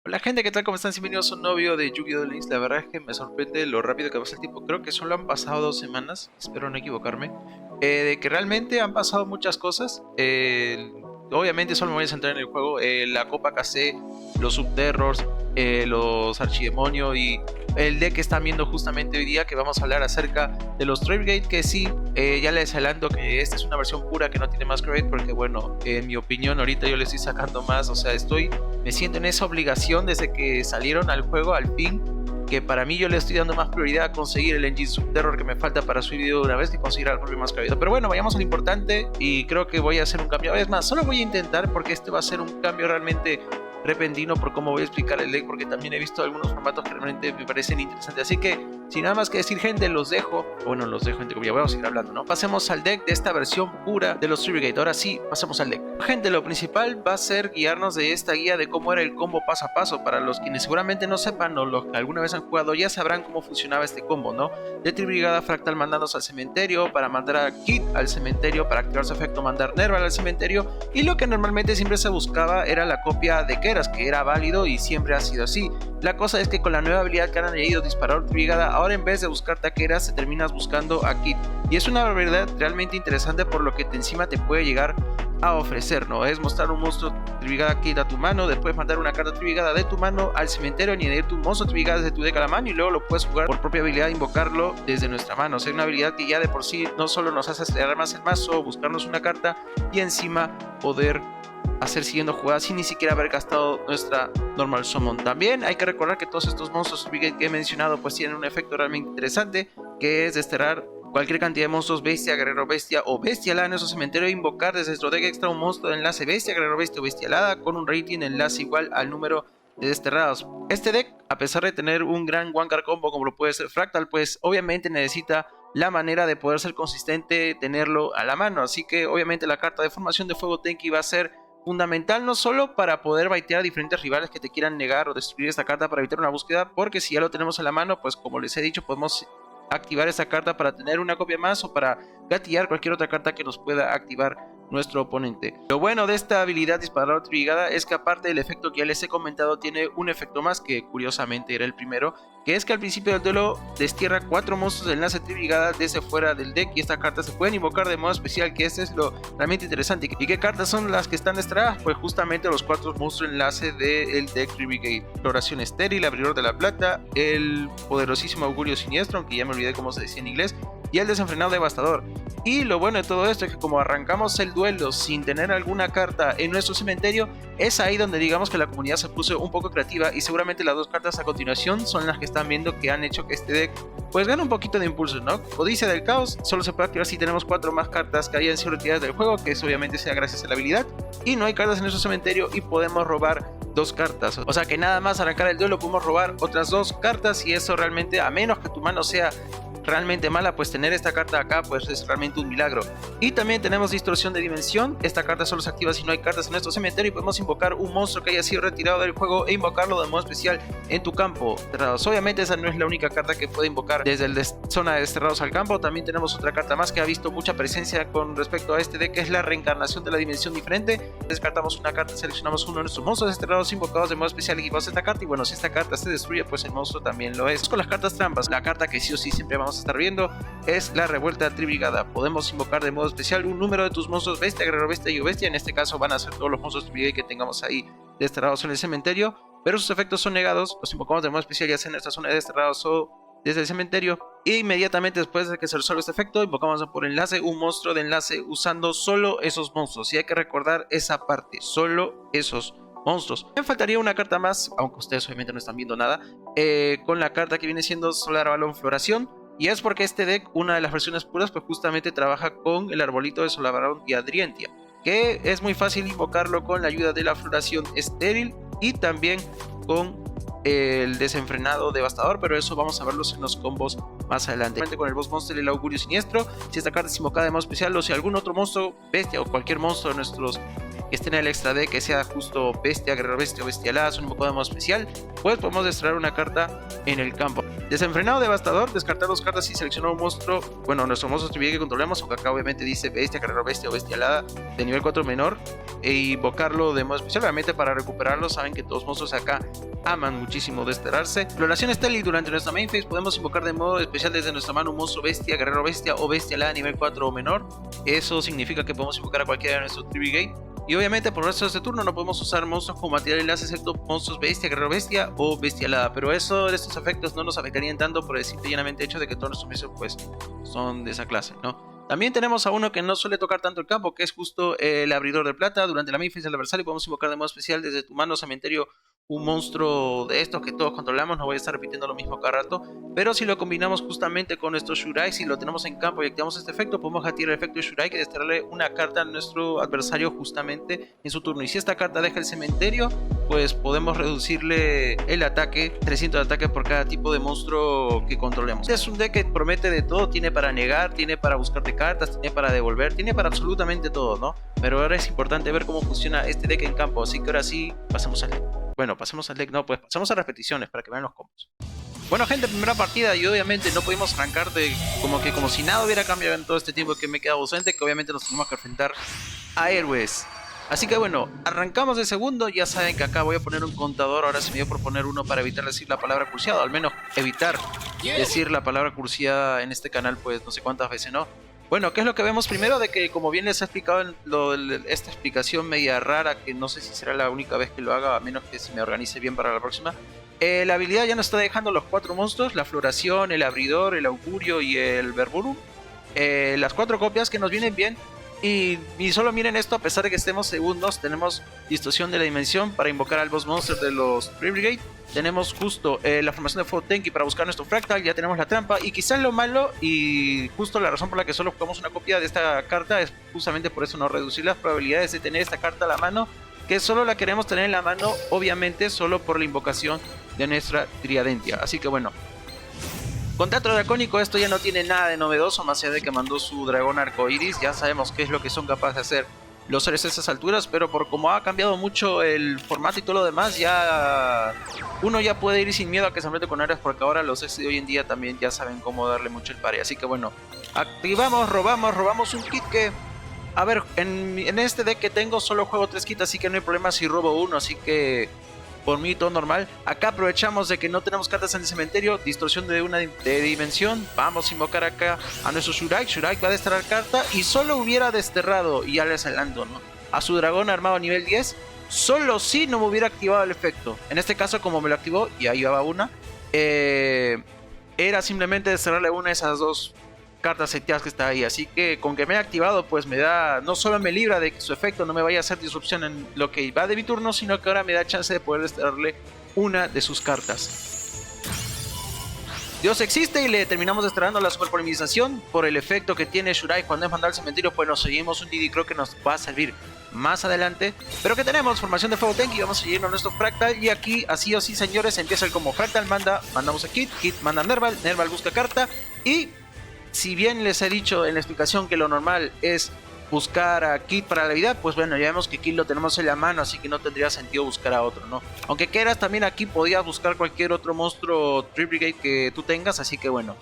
Hola gente, ¿qué tal? ¿Cómo están? Bienvenidos a un nuevo video de Yu-Gi-Oh! Links. La verdad es que me sorprende lo rápido que pasa el tiempo. Creo que solo han pasado 2 semanas, espero no equivocarme. De que realmente han pasado muchas cosas. Obviamente solo me voy a centrar en el juego. La Copa KC, los Subterrors, los Archidemonios y el deck que están viendo justamente hoy día, que vamos a hablar acerca de los Trapegate, que sí, ya les adelanto que esta es una versión pura que no tiene Masquerade, porque bueno, en mi opinión ahorita yo le estoy sacando más, o sea, me siento en esa obligación desde que salieron al juego, al fin, que para mí yo le estoy dando más prioridad a conseguir el engine Subterror que me falta para subir video de una vez que conseguir al propio Masquerade. Pero bueno, vayamos a lo importante y creo que voy a hacer un cambio. Es más, solo voy a intentar, porque este va a ser un cambio realmente repentino por cómo voy a explicar el deck, porque también he visto algunos formatos que realmente me parecen interesantes. Así que sin nada más que decir, gente, los dejo, bueno, los dejo entre comillas, voy a seguir hablando, ¿no? Pasemos al deck de esta versión pura de los Trapegate. Ahora sí, pasemos al deck. Gente, lo principal va a ser guiarnos de esta guía de cómo era el combo paso a paso. Para los quienes seguramente no sepan o los que alguna vez han jugado ya sabrán cómo funcionaba este combo, ¿no? De Tribrigada Fractal mandándose al cementerio para mandar a Kid al cementerio, para activar su efecto mandar Nerval al cementerio, y lo que normalmente siempre se buscaba era la copia de Keras, que era válido y siempre ha sido así. La cosa es que con la nueva habilidad que han añadido Disparador Tribrigada, ahora en vez de buscar taqueras te terminas buscando a Kid, y es una verdad realmente interesante por lo que encima te puede llegar a ofrecer, ¿no? Es mostrar un monstruo Tribrigada Kid a tu mano, después mandar una carta Tribrigada de tu mano al cementerio, añadir tu monstruo Tribrigada desde tu deck a la mano y luego lo puedes jugar por propia habilidad, invocarlo desde nuestra mano. O sea, una habilidad que ya de por sí no solo nos hace acelerar más el mazo, buscarnos una carta y encima poder hacer siguiendo jugadas sin ni siquiera haber gastado nuestra normal summon. También hay que recordar que todos estos monstruos que he mencionado pues tienen un efecto realmente interesante, que es desterrar cualquier cantidad de monstruos bestia, guerrero bestia o bestialada en nuestro cementerio e invocar desde nuestro deck extra un monstruo de enlace bestia, guerrero bestia o bestialada con un rating de enlace igual al número de desterrados. Este deck, a pesar de tener un gran one card combo como lo puede ser Fractal, pues obviamente necesita la manera de poder ser consistente, tenerlo a la mano. Así que obviamente la carta de formación de fuego Tenki va a ser fundamental, no solo para poder baitear a diferentes rivales que te quieran negar o destruir esta carta para evitar una búsqueda, porque si ya lo tenemos a la mano, pues como les he dicho, podemos activar esta carta para tener una copia más o para gatillar cualquier otra carta que nos pueda activar nuestro oponente. Lo bueno de esta habilidad Disparador Tribrigada es que aparte del efecto que ya les he comentado, tiene un efecto más que curiosamente era el primero, que es que al principio del duelo destierra 4 monstruos de enlace Tribrigada desde fuera del deck, y estas cartas se pueden invocar de modo especial, que este es lo realmente interesante. ¿Y qué cartas son las que están desterradas? Pues justamente los 4 monstruos enlace del deck Trapegate: Floración Estéril, Abridor de la Plata, el poderosísimo Augurio Siniestro, aunque ya me olvidé cómo se decía en inglés, y el Desenfrenado Devastador. Y lo bueno de todo esto es que como arrancamos el duelo sin tener alguna carta en nuestro cementerio, es ahí donde digamos que la comunidad se puso un poco creativa, y seguramente las 2 cartas a continuación son las que están viendo que han hecho que este deck pues gane un poquito de impulso, ¿no? Codicia del Caos solo se puede activar si tenemos 4 más cartas que hayan sido retiradas del juego, que eso obviamente sea gracias a la habilidad, y no hay cartas en nuestro cementerio y podemos robar 2 cartas, o sea que nada más arrancar el duelo podemos robar otras 2 cartas, y eso realmente, a menos que tu mano sea realmente mala, pues tener esta carta acá pues es realmente un milagro. Y también tenemos Distorsión de Dimensión. Esta carta solo se activa si no hay cartas en nuestro cementerio, y podemos invocar un monstruo que haya sido retirado del juego e invocarlo de modo especial en tu campo. Desterrados. Obviamente esa no es la única carta que puede invocar desde la zona de desterrados al campo. También tenemos otra carta más que ha visto mucha presencia con respecto a este deck, que es la Reencarnación de la Dimensión Diferente. Descartamos una carta, seleccionamos uno de nuestros monstruos desterrados invocados de modo especial, equipados a esta carta, y bueno, si esta carta se destruye pues el monstruo también lo es. Con las cartas trampas, la carta que sí o sí siempre vamos a estar viendo es la Revuelta Tribrigada. Podemos invocar de modo especial un número de tus monstruos bestia, guerrero bestia y o bestia. En este caso van a ser todos los monstruos Tribrigada que tengamos ahí desterrados en el cementerio, pero sus efectos son negados. Los invocamos de modo especial ya sea en nuestra zona de desterrados o desde el cementerio, e inmediatamente después de que se resuelva este efecto invocamos por enlace un monstruo de enlace usando solo esos monstruos, y hay que recordar esa parte, solo esos monstruos. Me faltaría una carta más, aunque ustedes obviamente no están viendo nada, con la carta que viene siendo Solar Balón Floración. Y es porque este deck, una de las versiones puras, pues justamente trabaja con el arbolito de Solar Balón y Adrientia, que es muy fácil invocarlo con la ayuda de la Floración Estéril y también con el Desenfrenado Devastador, pero eso vamos a verlos en los combos más adelante. Con el Boss Monster y el Augurio Siniestro, si esta carta es invocada de modo especial, o si algún otro monstruo bestia o cualquier monstruo de nuestros que esté en el extra deck, que sea justo bestia, guerrero bestia o bestialada, son invocados de modo especial, pues podemos destraer una carta en el campo. Desenfrenado Devastador, descartar 2 cartas y seleccionar un monstruo. Bueno, nuestro monstruo tribal que controlamos, aunque acá obviamente dice bestia, guerrero bestia o bestia alada de nivel 4 menor. E invocarlo de modo especial, obviamente para recuperarlo. Saben que todos los monstruos acá aman muchísimo desterrarse. Exploración Stealth, durante nuestra main phase podemos invocar de modo especial desde nuestra mano un monstruo bestia, guerrero bestia o bestia alada nivel 4 o menor. Eso significa que podemos invocar a cualquiera de nuestros Tribigate. Y obviamente por el resto de este turno no podemos usar monstruos como material enlace excepto monstruos bestia, guerrero bestia o bestia alada. Pero estos efectos no nos afectarían tanto por el simple y llanamente hecho de que todos nuestros monstruos pues son de esa clase, ¿no? También tenemos a uno que no suele tocar tanto el campo, que es justo el abridor de plata. Durante la main phase del adversario podemos invocar de modo especial desde tu mano cementerio un monstruo de estos que todos controlamos. No voy a estar repitiendo lo mismo cada rato, pero si lo combinamos justamente con nuestro Shurai, si lo tenemos en campo y activamos este efecto, podemos activar el efecto de Shurai que desterrarle una carta a nuestro adversario justamente en su turno. Y si esta carta deja el cementerio, pues podemos reducirle el ataque, 300 de ataque por cada tipo de monstruo que controlemos. Es un deck que promete de todo, tiene para negar, tiene para buscarte cartas, tiene para devolver, tiene para absolutamente todo, ¿no? Pero ahora es importante ver cómo funciona este deck en campo, así que ahora sí, pasemos al deck. Bueno, pasemos al deck, no, pues pasamos a repeticiones para que vean los combos. Bueno, gente, primera partida y obviamente no pudimos arrancar de como si nada hubiera cambiado en todo este tiempo que me he quedado ausente, que obviamente nos tenemos que enfrentar a héroes. Así que bueno, arrancamos de segundo. Ya saben que acá voy a poner un contador. Ahora se me dio por poner uno para evitar decir la palabra cursiada, o al menos evitar decir la palabra cursiada en este canal, pues no sé cuántas veces, ¿no? Bueno, ¿qué es lo que vemos primero? De que como bien les he explicado en esta explicación media rara, que no sé si será la única vez que lo haga, a menos que se me organice bien para la próxima. La habilidad ya nos está dejando los 4 monstruos, la floración, el abridor, el augurio y el verburum. Las 4 copias que nos vienen bien. Y solo miren esto, a pesar de que estemos segundos, tenemos distorsión de la dimensión para invocar al boss monster de los Brigade. Tenemos justo la formación de Fuego Tenki para buscar nuestro fractal, ya tenemos la trampa. Y quizás lo malo, y justo la razón por la que solo jugamos una copia de esta carta, es justamente por eso no reducir las probabilidades de tener esta carta a la mano, que solo la queremos tener en la mano, obviamente solo por la invocación de nuestra Triadentia. Así que bueno, con Teatro Dracónico esto ya no tiene nada de novedoso, más allá de que mandó su dragón arcoiris. Ya sabemos qué es lo que son capaces de hacer los seres a esas alturas, pero por como ha cambiado mucho el formato y todo lo demás, ya uno ya puede ir sin miedo a que se enfrente con áreas, porque ahora los decks de hoy en día también ya saben cómo darle mucho el pare. Así que bueno, activamos, robamos un kit que... A ver, en este deck que tengo solo juego 3 kits, así que no hay problema si robo uno, así que... por mí todo normal. Acá aprovechamos de que no tenemos cartas en el cementerio, distorsión de dimensión. Vamos a invocar acá a nuestro Shurai. Shurai va a desterrar carta y solo hubiera desterrado, y ya les adelanto, ¿no?, a su dragón armado a nivel 10, solo si no me hubiera activado el efecto. En este caso, como me lo activó, y ahí va una, era simplemente desterrarle una de esas 2 cartas seteadas que está ahí. Así que con que me haya activado, pues me da, no solo me libra de que su efecto no me vaya a hacer disrupción en lo que va de mi turno, sino que ahora me da chance de poder desterrarle una de sus cartas. Dios existe y le terminamos desterrando la superpolinización por el efecto que tiene Shurai cuando es mandado al cementerio. Pues nos seguimos un DD Crow que nos va a servir más adelante. Pero que tenemos formación de Fuego Tenki, vamos a seguir a nuestro Fractal. Y aquí, así o sí, señores, empieza el como Fractal mandamos a Kit, Kit manda a Nerval, Nerval busca carta. Y si bien les he dicho en la explicación que lo normal es buscar a Kit para la habilidad, pues bueno, ya vemos que Kit lo tenemos en la mano, así que no tendría sentido buscar a otro, ¿no? Aunque quieras, también aquí podías buscar cualquier otro monstruo Tribigate que tú tengas, así que bueno.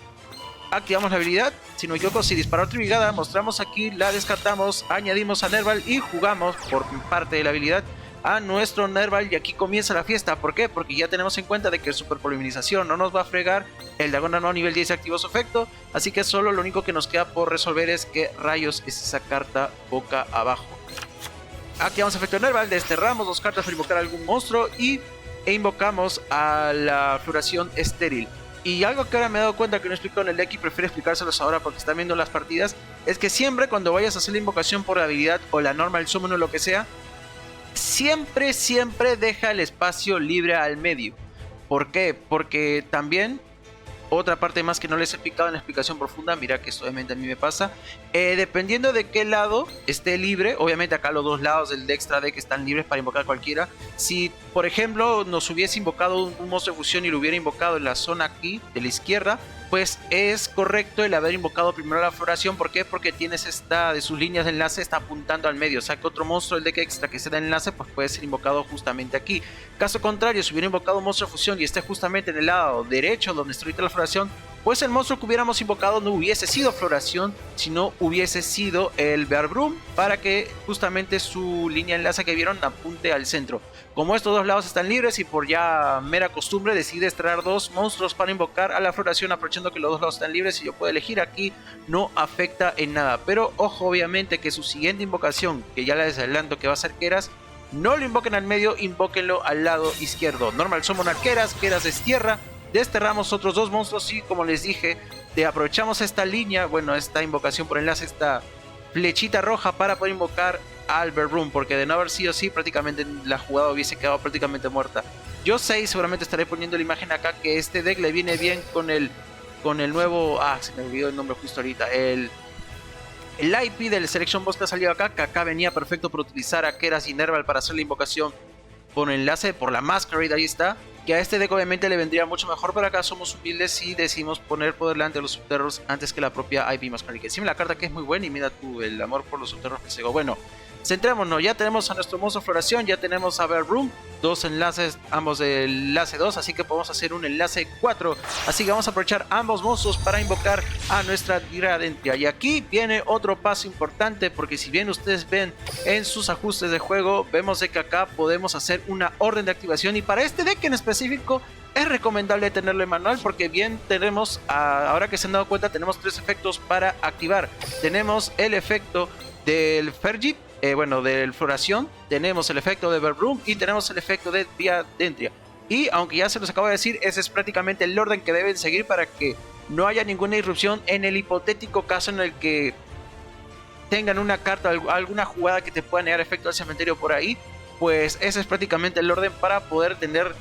Activamos la habilidad, si no me equivoco, si disparó Tribigada, mostramos aquí, la descartamos, añadimos a Nerval y jugamos por parte de la habilidad a nuestro Nerval, y aquí comienza la fiesta. ¿Por qué? Porque ya tenemos en cuenta de que superpolimerización no nos va a fregar, el dragón armado nivel 10 activó su efecto, así que solo lo único que nos queda por resolver es qué rayos es esa carta boca abajo. Activamos efecto de Nerval, desterramos 2 cartas para invocar a algún monstruo e invocamos a la floración estéril. Y algo que ahora me he dado cuenta que no explico en el deck y prefiero explicárselos ahora porque están viendo las partidas, es que siempre cuando vayas a hacer la invocación por habilidad o la normal summon o lo que sea, siempre deja el espacio libre al medio. ¿Por qué? Porque también, otra parte más que no les he explicado en la explicación profunda, mira que esto obviamente a mí me pasa, dependiendo de qué lado esté libre, obviamente acá los 2 lados del extra deck están libres para invocar cualquiera. Si por ejemplo nos hubiese invocado un monstruo de fusión y lo hubiera invocado en la zona aquí de la izquierda, pues es correcto el haber invocado primero la floración. ¿Por qué? Porque tienes esta de sus líneas de enlace, está apuntando al medio. O sea que otro monstruo, el deck extra que se da enlace, pues puede ser invocado justamente aquí. Caso contrario, si hubiera invocado un monstruo de fusión y esté justamente en el lado derecho donde está ahorita la floración, pues el monstruo que hubiéramos invocado no hubiese sido floración, sino hubiese sido el Bearbroom, para que justamente su línea de enlace que vieron apunte al centro. Como estos dos lados están libres y por ya mera costumbre decides traer dos monstruos para invocar a la floración, aprovechando que los dos lados están libres y yo puedo elegir aquí, no afecta en nada. Pero ojo, obviamente, que su siguiente invocación, que ya les adelanto que va a ser Keras, no lo invoquen al medio, invóquenlo al lado izquierdo. Normal Summon Keras, Keras destierra, desterramos otros dos monstruos y, como les dije, aprovechamos esta línea, bueno, esta invocación por enlace, esta flechita roja para poder invocar al Bearbroom, porque de no haber sido así, prácticamente la jugada hubiese quedado prácticamente muerta. Yo sé, seguramente estaré poniendo la imagen acá, que este deck le viene bien con el nuevo, se me olvidó el nombre justo ahorita, el IP del Selection Boss que ha salido acá, que acá venía perfecto para utilizar a Keras y Nerval para hacer la invocación por enlace, por la Masquerade, ahí está. Que a este deck obviamente le vendría mucho mejor, pero acá somos humildes y decidimos poner por delante a los Subterrors antes que la propia IP Masquerade. Que encima la carta que es muy buena, y mira tú el amor por los Subterrors que se dio. Bueno, centrémonos, ya tenemos a nuestro monstruo floración, ya tenemos a Bearbroom, dos enlaces, ambos de enlace 2, así que podemos hacer un enlace 4. Así que vamos a aprovechar ambos monstruos para invocar a nuestra Gradentia. Y aquí viene otro paso importante, porque si bien ustedes ven en sus ajustes de juego, vemos de que acá podemos hacer una orden de activación, y para este deck en específico es recomendable tenerlo en manual, porque bien tenemos, ahora que se han dado cuenta, tenemos tres efectos para activar. Tenemos el efecto del Fergit, bueno, de floración, tenemos el efecto de Bearbroom y tenemos el efecto de Gradentia. Y aunque ya se los acabo de decir, ese es prácticamente el orden que deben seguir para que no haya ninguna irrupción en el hipotético caso en el que tengan una carta, alguna jugada que te pueda negar efecto al cementerio por ahí. Pues ese es prácticamente el orden para poder tener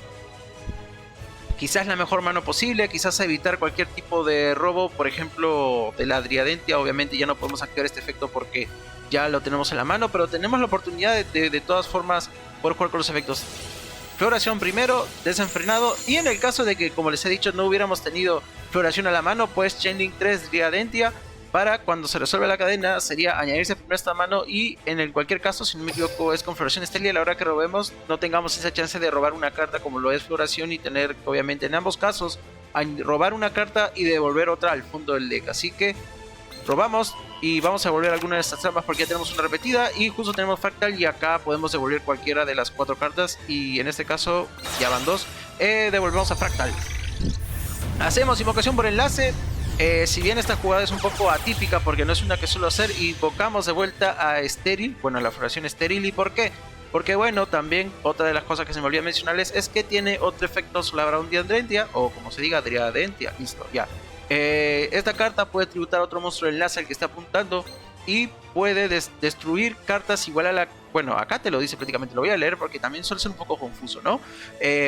quizás la mejor mano posible, quizás evitar cualquier tipo de robo. Por ejemplo, de la Gradentia, obviamente ya no podemos activar este efecto porque ya lo tenemos en la mano, pero tenemos la oportunidad de todas formas poder jugar con los efectos. Floración primero, desenfrenado, y en el caso de que, como les he dicho, no hubiéramos tenido floración a la mano, pues Chainlink 3 Gradentia, para cuando se resuelve la cadena sería añadirse primero esta mano, y en cualquier caso, si no me equivoco, es con floración Estelia, a la hora que robemos no tengamos esa chance de robar una carta como lo es floración, y tener, obviamente, en ambos casos, robar una carta y devolver otra al fondo del deck. Así que robamos y vamos a devolver alguna de estas trampas porque ya tenemos una repetida, y justo tenemos Fractal, y acá podemos devolver cualquiera de las 4 cartas, y en este caso ya van 2. Devolvemos a Fractal. Hacemos invocación por enlace. Si bien esta jugada es un poco atípica porque no es una que suelo hacer, invocamos de vuelta a Estéril, bueno, a la floración Estéril. ¿Y por qué? Porque bueno, también otra de las cosas que se me olvidó mencionarles es que tiene otro efecto Solabraun Gradentia, o como se diga, Gradentia, listo, ya. Esta carta puede tributar a otro monstruo de enlace al que está apuntando, y puede destruir cartas igual a la... Bueno, acá te lo dice prácticamente, lo voy a leer porque también suele ser un poco confuso, ¿no?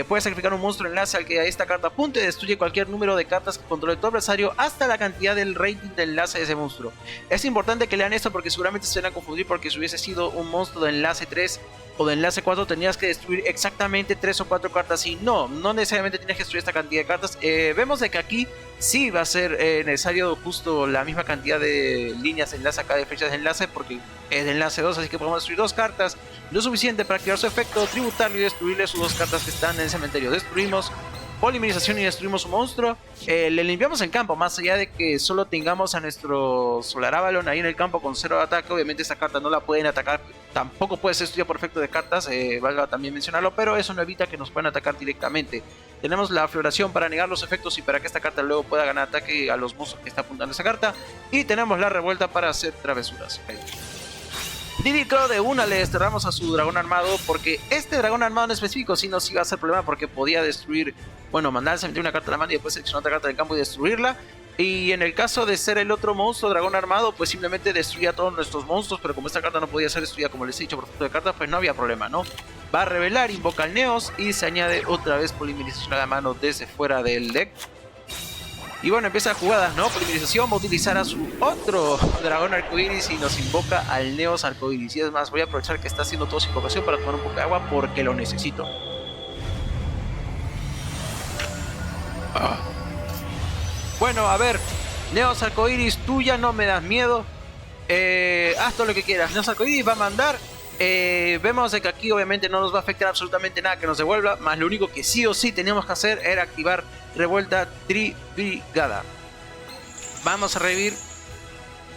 Puede sacrificar un monstruo enlace al que esta carta apunte, destruye cualquier número de cartas que controle tu adversario hasta la cantidad del rating de enlace de ese monstruo. Es importante que lean esto porque seguramente se van a confundir, porque si hubiese sido un monstruo de enlace 3 o de enlace 4 tenías que destruir exactamente 3 o 4 cartas, y no necesariamente tienes que destruir esta cantidad de cartas. Vemos de que aquí sí va a ser necesario justo la misma cantidad de líneas de enlace acá, de flechas de enlace, porque es de enlace 2, así que podemos destruir 2 cartas, lo suficiente para activar su efecto, tributarlo y destruirle sus 2 cartas que están en el cementerio. Destruimos polimerización y destruimos un monstruo. Le limpiamos el campo, más allá de que solo tengamos a nuestro Solar Avalon ahí en el campo con 0 de ataque. Obviamente esta carta no la pueden atacar, tampoco puede ser estudiado por efecto de cartas, valga también mencionarlo, pero eso no evita que nos puedan atacar directamente. Tenemos la floración para negar los efectos y para que esta carta luego pueda ganar ataque a los monstruos que está apuntando esa carta, y tenemos la revuelta para hacer travesuras. Didicro de una le desterramos a su dragón armado, porque este dragón armado en específico sí nos iba a hacer problema, porque podía destruir, bueno, mandarse a meter una carta a la mano y después seleccionar otra carta del campo y destruirla. Y en el caso de ser el otro monstruo dragón armado, pues simplemente destruía a todos nuestros monstruos, pero como esta carta no podía ser destruida, como les he dicho, por efecto de cartas, pues no había problema, ¿no? Va a revelar, invoca al Neos y se añade otra vez polimerización a la mano desde fuera del deck. Y bueno, empieza jugadas, ¿no? Polimerización, va a utilizar a su otro dragón arcoiris y nos invoca al Neos arcoiris. Y es más, voy a aprovechar que está haciendo toda su invocación para tomar un poco de agua porque lo necesito. Bueno, a ver, Neos Arcoiris, tú ya no me das miedo. Haz todo lo que quieras. Neos Arcoiris va a mandar. Vemos de que aquí obviamente no nos va a afectar absolutamente nada que nos devuelva. Más lo único que sí o sí teníamos que hacer era activar Revuelta Tribrigada. Vamos a revivir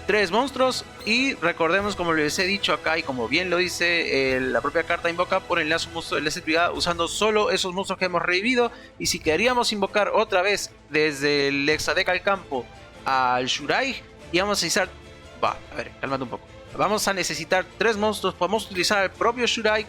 3 monstruos y recordemos, como les he dicho acá y como bien lo dice la propia carta invoca, por enlace un monstruo de Blessed Brigada usando solo esos monstruos que hemos revivido. Y si queríamos invocar otra vez desde el Hexadeck al campo al Shurai, y vamos a necesitar... a ver, cálmate un poco. Vamos a necesitar 3 monstruos. Podemos utilizar al propio Shurai,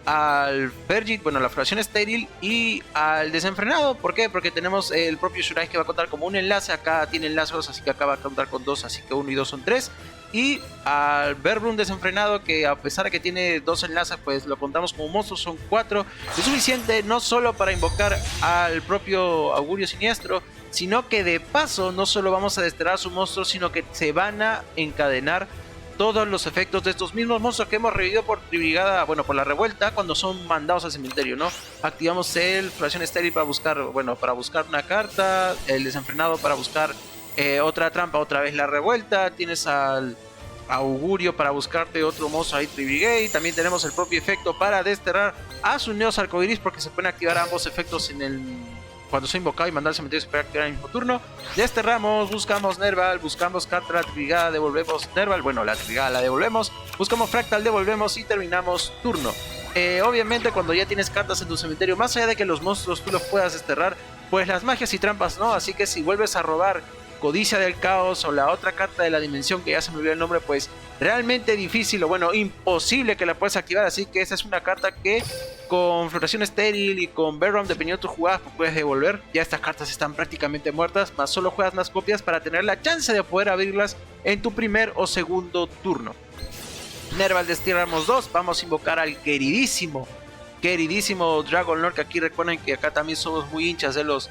al Fergit, bueno, la floración estéril y al desenfrenado. ¿Por qué? Porque tenemos el propio Shurai que va a contar como un enlace. Acá tiene enlazos, así que acá va a contar con 2, así que 1 y 2 son 3. Y al Verbrum desenfrenado, que a pesar de que tiene 2 enlaces, pues lo contamos como monstruo, son 4. Es suficiente no solo para invocar al propio Augurio Siniestro, sino que de paso no solo vamos a desterrar su monstruo, sino que se van a encadenar todos los efectos de estos mismos monstruos que hemos revivido por Tribrigada, bueno, por la revuelta, cuando son mandados al cementerio, ¿no? Activamos el Floración Estéril para buscar, bueno, para buscar una carta, el desenfrenado para buscar otra trampa, otra vez la revuelta, tienes al Augurio para buscarte otro monstruo ahí, Tribrigade, también tenemos el propio efecto para desterrar a sus Neos Arcoiris, porque se pueden activar ambos efectos en el... Cuando soy invocado y mandar al cementerio se puede activar en el mismo turno. Desterramos, buscamos Nerval, buscamos carta la Tribrigada, devolvemos Nerval, bueno, la Tribrigada la devolvemos, buscamos Fractal, devolvemos y terminamos turno. Obviamente cuando ya tienes cartas en tu cementerio, más allá de que los monstruos tú los puedas desterrar, pues las magias y trampas no, así que si vuelves a robar Codicia del Caos o la otra carta de la dimensión que ya se me olvidó el nombre, pues realmente difícil o bueno, imposible que la puedas activar. Así que esa es una carta que con Floración Estéril y con Verrum, dependiendo de tus jugadas, pues puedes devolver. Ya estas cartas están prácticamente muertas, más solo juegas más copias para tener la chance de poder abrirlas en tu primer o segundo turno. Nerval destierramos 2, vamos a invocar al queridísimo Dragon Lord, que aquí recuerden que acá también somos muy hinchas de los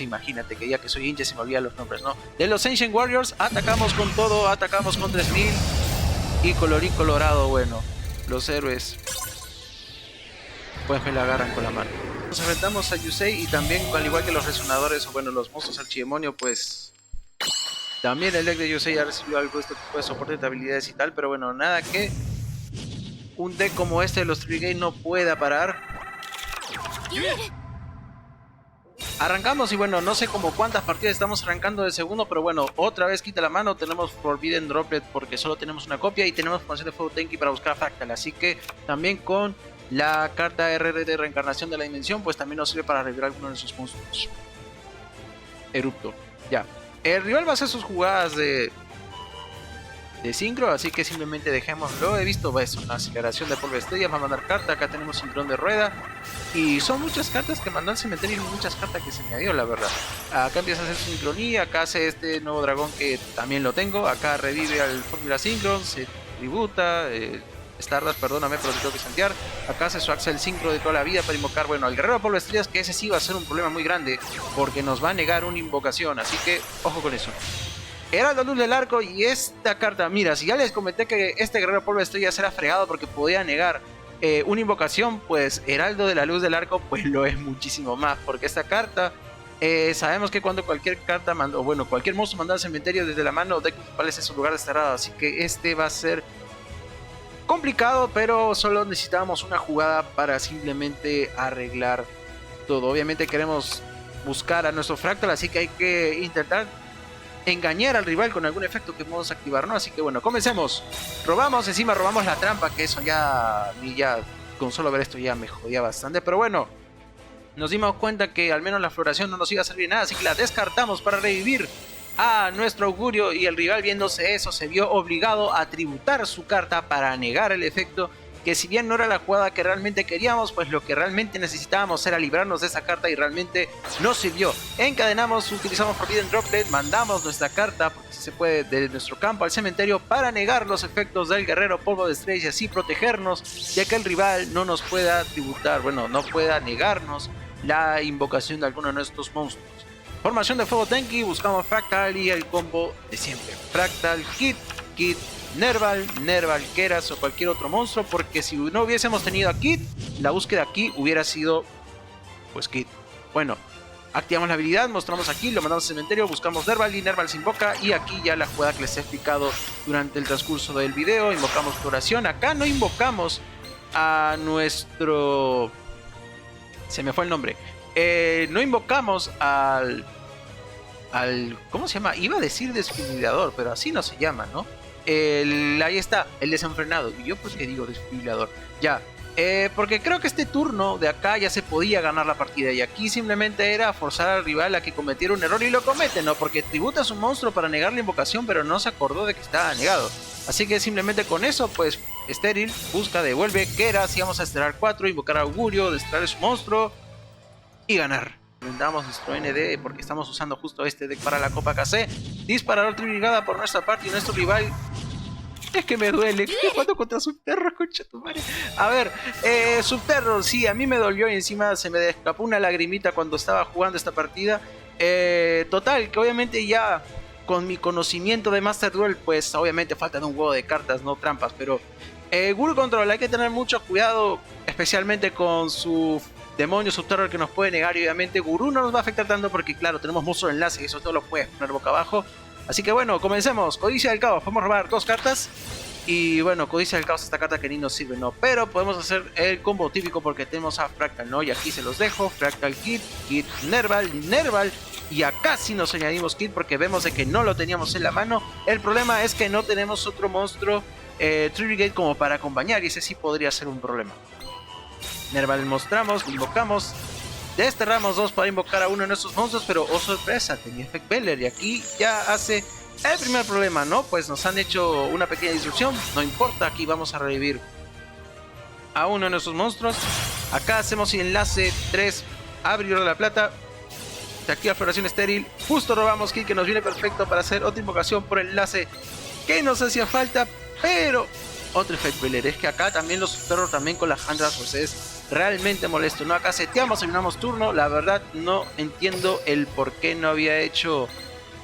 imagínate que ya que soy hincha se me olvidan los nombres, ¿no? De los Ancient Warriors. Atacamos con todo, atacamos con 3000 y colorín colorado, bueno, los héroes pues me la agarran con la mano. Nos enfrentamos a Yusei y también, al igual que los resonadores o bueno, los monstruos archidemonio, pues también el deck de Yusei ha recibido algo de este tipo de soporte de habilidades y tal, pero bueno, nada que un deck como este de los Tribrigade no pueda parar. Arrancamos y bueno, no sé como cuántas partidas estamos arrancando de segundo, pero bueno, otra vez quita la mano. Tenemos Forbidden Droplet porque solo tenemos una copia y tenemos Formación de Fuego Tenki para buscar Fractal, así que también con la carta RR de Reencarnación de la Dimensión, pues también nos sirve para revivir alguno de sus monstruos. Erupto, ya. El rival va a hacer sus jugadas de sincro, así que simplemente dejémoslo. He visto eso, una aceleración de polvo de estrellas, va a mandar carta. Acá tenemos Cinturón de Rueda y son muchas cartas que mandan al cementerio y muchas cartas que se añadió, la verdad. Acá empieza a hacer sincronía, acá hace este nuevo dragón que también lo tengo. Acá revive al Fórmula Synchron, se tributa Stardust, perdóname, pero te tengo que santear. Acá hace su Axel Synchro de toda la vida para invocar, bueno, al Guerrero de Polvo de Estrellas, que ese sí va a ser un problema muy grande porque nos va a negar una invocación, así que ojo con eso. Heraldo Luz del Arco y esta carta, mira, si ya les comenté que este Guerrero de Polvo de Estrellas era fregado porque podía negar una invocación, pues Heraldo de la Luz del Arco pues lo es muchísimo más, porque esta carta sabemos que cuando cualquier carta o bueno, cualquier monstruo manda al cementerio desde la mano, deck principal es su lugar desterrado, así que este va a ser complicado, pero solo necesitamos una jugada para simplemente arreglar todo. Obviamente queremos buscar a nuestro Fractal, así que hay que intentar engañar al rival con algún efecto que podamos activar, ¿no? Así que bueno, comencemos. Robamos, encima robamos la trampa, que eso ya con solo ver esto ya me jodía bastante, pero bueno, nos dimos cuenta que al menos la floración no nos iba a servir nada, así que la descartamos para revivir a nuestro augurio, y el rival, viéndose eso, se vio obligado a tributar su carta para negar el efecto, que si bien no era la jugada que realmente queríamos, pues lo que realmente necesitábamos era librarnos de esa carta y realmente nos sirvió. Encadenamos, utilizamos Forbidden Droplet, mandamos nuestra carta, porque si se puede, de nuestro campo al cementerio para negar los efectos del Guerrero Polvo de Estrellas y así protegernos, ya que el rival no nos pueda tributar, bueno, no pueda negarnos la invocación de alguno de nuestros monstruos. Formación de Fuego Tenki, buscamos Fractal y el combo de siempre. Fractal, Kit, Nerval, Keras o cualquier otro monstruo, porque si no hubiésemos tenido a Kit, la búsqueda aquí hubiera sido pues Kit. Bueno, Activamos la habilidad, mostramos aquí, lo mandamos al cementerio, buscamos Nerval y Nerval se invoca. Y aquí ya la jugada que les he explicado durante el transcurso del video. Invocamos floración. Acá no invocamos a nuestro... Se me fue el nombre. No invocamos al... ¿Cómo se llama? Iba a decir desfibrilador, pero así no se llama, ¿no? Ahí está, el desenfrenado. ¿Y yo por qué digo desfibrilador? Ya. Porque creo que este turno de acá ya se podía ganar la partida. Y aquí simplemente era forzar al rival a que cometiera un error. Y lo comete, ¿no? Porque tributa a su monstruo para negar la invocación, pero no se acordó de que estaba negado. Así que simplemente con eso, pues, estéril, busca, devuelve, Keras. Y vamos a esterar 4, invocar a Augurio, desterrar su monstruo y ganar. Inventamos nuestro ND porque estamos usando justo este deck para la Copa KC. Disparador tribrigada por nuestra parte y nuestro rival. Es que me duele, estoy jugando contra Subterror, concha tu madre. A ver, Subterror, sí, a mí me dolió y encima se me escapó una lagrimita cuando estaba jugando esta partida. Total, que obviamente ya con mi conocimiento de Master Duel, pues obviamente faltan un huevo de cartas, no trampas, pero Guru Control, hay que tener mucho cuidado, especialmente con su demonio Subterror que nos puede negar. Y obviamente Guru no nos va a afectar tanto porque claro, tenemos monstruo de enlace y eso todo lo puedes poner boca abajo. Así que bueno, comencemos. Codicia del Caos, podemos robar 2 cartas. Y bueno, Codicia del Caos, esta carta que ni nos sirve, ¿no? Pero podemos hacer el combo típico porque tenemos a Fractal, ¿no? Y aquí se los dejo, Fractal Kit, Kit Nerval, Nerval. Y acá sí nos añadimos Kit porque vemos de que no lo teníamos en la mano. El problema es que no tenemos otro monstruo Trigate como para acompañar y ese sí podría ser un problema. Nerval mostramos, invocamos. Desterramos 2 para invocar a uno de nuestros monstruos, pero oh sorpresa, tenía Effect Beller y aquí ya hace el primer problema, ¿no? Pues nos han hecho una pequeña disrupción, no importa, aquí vamos a revivir a uno de nuestros monstruos. Acá hacemos enlace 3, abrir la plata, se activa floración estéril, justo robamos kill que nos viene perfecto para hacer otra invocación por enlace que nos hacía falta, pero otro Effect Beller, es que acá también los Subterror también con las Handras pues es realmente molesto, ¿no? Acá seteamos, terminamos turno. La verdad no entiendo el por qué no había hecho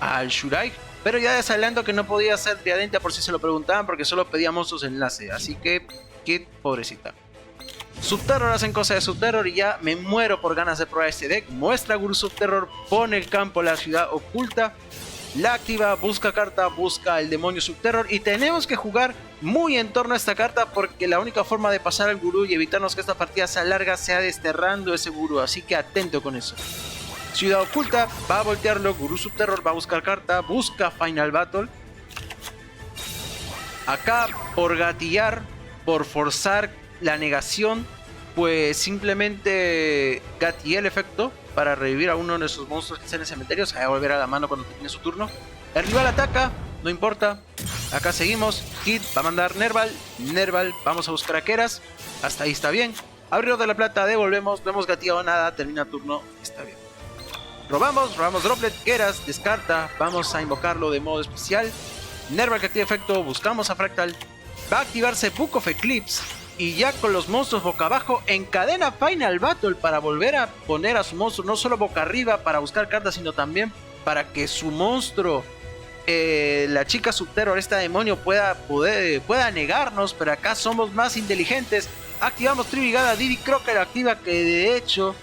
al Shurai, pero ya les adelanto que no podía hacer Triadenta por si se lo preguntaban, porque solo pedía monstruos enlace. Así que, qué pobrecita. Subterror hacen cosas de Subterror y ya me muero por ganas de probar este deck. Muestra Guru Subterror, pone el campo la ciudad oculta, la activa, busca carta, busca el demonio Subterror y tenemos que jugar muy en torno a esta carta porque la única forma de pasar al Gurú y evitarnos que esta partida se alarga sea desterrando ese Gurú, así que atento con eso. Ciudad oculta, va a voltearlo, Gurú Subterror va a buscar carta, busca Final Battle. Acá por gatillar, por forzar la negación, pues simplemente gatillé el efecto para revivir a uno de nuestros monstruos que están en el cementerio. Se va a volver a la mano cuando termine su turno. El rival ataca, no importa. Acá seguimos. Kid va a mandar Nerval. Nerval, vamos a buscar a Keras. Hasta ahí está bien. Abrir de la plata, devolvemos. No hemos gatillado nada. Termina turno, está bien. Robamos Droplet. Keras descarta. Vamos a invocarlo de modo especial. Nerval que activa efecto. Buscamos a Fractal. Va a activarse Book of Eclipse. Y ya con los monstruos boca abajo, encadena Final Battle para volver a poner a su monstruo no solo boca arriba para buscar cartas, sino también para que su monstruo, la chica Subterror, esta demonio, pueda negarnos. Pero acá somos más inteligentes. Activamos Tribrigada, Diddy Crocker activa, que de hecho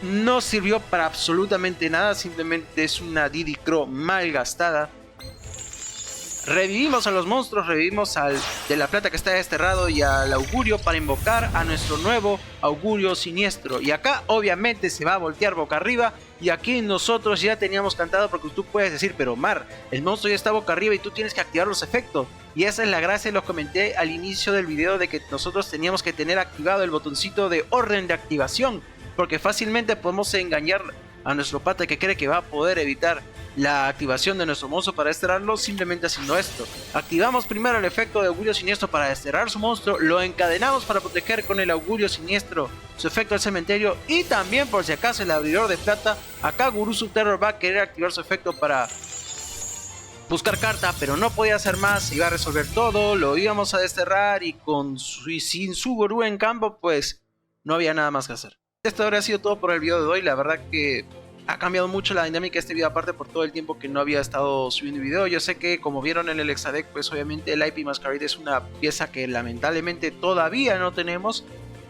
no sirvió para absolutamente nada. Simplemente es una Diddy Crow mal gastada. Revivimos a los monstruos, revivimos al de la plata que está desterrado y al Augurio para invocar a nuestro nuevo Augurio Siniestro. Y acá obviamente se va a voltear boca arriba y aquí nosotros ya teníamos cantado, porque tú puedes decir, pero Mar, el monstruo ya está boca arriba y tú tienes que activar los efectos. Y esa es la gracia, los comenté al inicio del video, de que nosotros teníamos que tener activado el botoncito de orden de activación, porque fácilmente podemos engañar a nuestro pata que cree que va a poder evitar la activación de nuestro monstruo para desterrarlo simplemente haciendo esto. Activamos primero el efecto de Augurio Siniestro para desterrar su monstruo, lo encadenamos para proteger con el Augurio Siniestro su efecto al cementerio, y también por si acaso el abridor de plata. Acá Guru Subterror va a querer activar su efecto para buscar carta, pero no podía hacer más, iba a resolver todo, lo íbamos a desterrar y sin su Guru en campo pues no había nada más que hacer. Esto habría sido todo por el video de hoy. La verdad que ha cambiado mucho la dinámica de este video, aparte por todo el tiempo que no había estado subiendo video. Yo sé que, como vieron en el Exadeck, pues obviamente el IP Masquerade es una pieza que lamentablemente todavía no tenemos,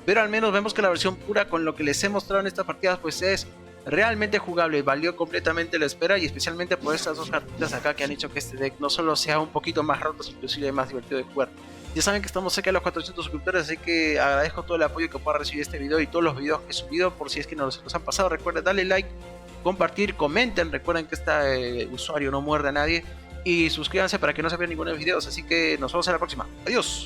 pero al menos vemos que la versión pura, con lo que les he mostrado en estas partidas, pues es realmente jugable, valió completamente la espera y especialmente por estas dos cartitas acá que han hecho que este deck no solo sea un poquito más roto, sino inclusive más divertido de jugar. Ya saben que estamos cerca de los 400 suscriptores, así que agradezco todo el apoyo que pueda recibir este video y todos los videos que he subido. Por si es que no los han pasado, recuerden darle like, compartir, comenten, recuerden que este usuario no muerde a nadie y suscríbanse para que no se pierdan ninguno de los videos. Así que nos vemos en la próxima. Adiós.